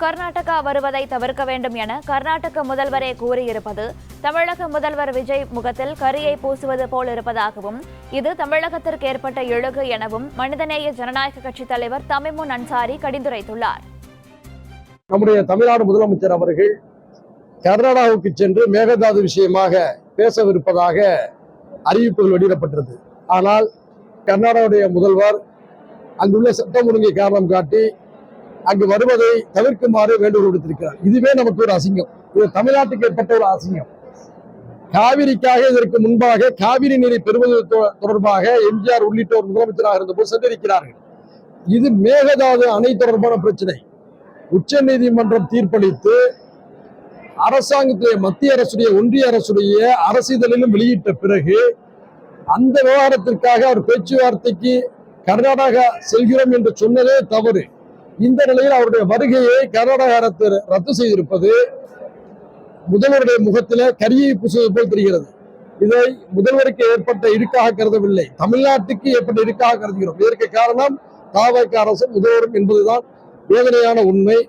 கர்நாடகா வருவதை தவிர்க்க வேண்டும் என கர்நாடக முதல்வரே கூறியிருப்பது தமிழக முதல்வர் விஜய் முகத்தில் கரியை பூசுவது போல் இருப்பதாகவும் இது தமிழகத்திற்கு ஏற்பட்ட இழுகு எனவும் மனிதநேய ஜனநாயக கட்சித் தலைவர் தமிமுன் அன்சாரி கடிந்துரைத்துள்ளார். நம்முடைய தமிழ்நாடு முதலமைச்சர் அவர்கள் கர்நாடகாவுக்கு சென்று மேகதாது விஷயமாக பேசவிருப்பதாக அறிவிப்புகள் வெளியிடப்பட்டது. ஆனால் கர்நாடகாவுடைய முதல்வர் அங்குள்ள சட்டம் ஒழுங்கை காரணம் காட்டி அங்கு வருவதை தவிர்க்குமாறு வேண்டுகோள் விடுத்திருக்கிறார். இதுவே நமக்கு ஒரு அசிங்கம். இது தமிழ்நாட்டுக்கு ஏற்பட்ட ஒரு அசிங்கம். காவிரிக்காக இதற்கு முன்பாக காவிரி நீரை பெறுவது தொடர்பாக எம்ஜிஆர் உள்ளிட்டோர் முதலமைச்சராக இருந்தபோது சென்றிருக்கிறார்கள். இது மேகதாது அணை தொடர்பான பிரச்சனை. உச்ச நீதிமன்றம் தீர்ப்பளித்து அரசாங்கத்துடைய மத்திய அரசுடைய ஒன்றிய அரசுடைய அரசிதழிலும் வெளியிட்ட பிறகு அந்த விவகாரத்திற்காக அவர் பேச்சுவார்த்தைக்கு கர்நாடகா செல்கிறோம் என்று சொன்னதே தவறு. இந்த நிலையில் அவருடைய வருகையை கர்நாடக அரசு ரத்து செய்திருப்பது முதல்வருடைய முகத்தில கரியை பூசுவது போல் தெரிகிறது. இதை முதல்வருக்கு ஏற்பட்ட இடுக்காக கருதவில்லை, தமிழ்நாட்டுக்கு ஏற்பட்ட இடுக்காக கருதுகிறோம். இதற்கு காரணம் தாவக அரசும் முதல்வரும் என்பதுதான் வேதனையான உண்மை.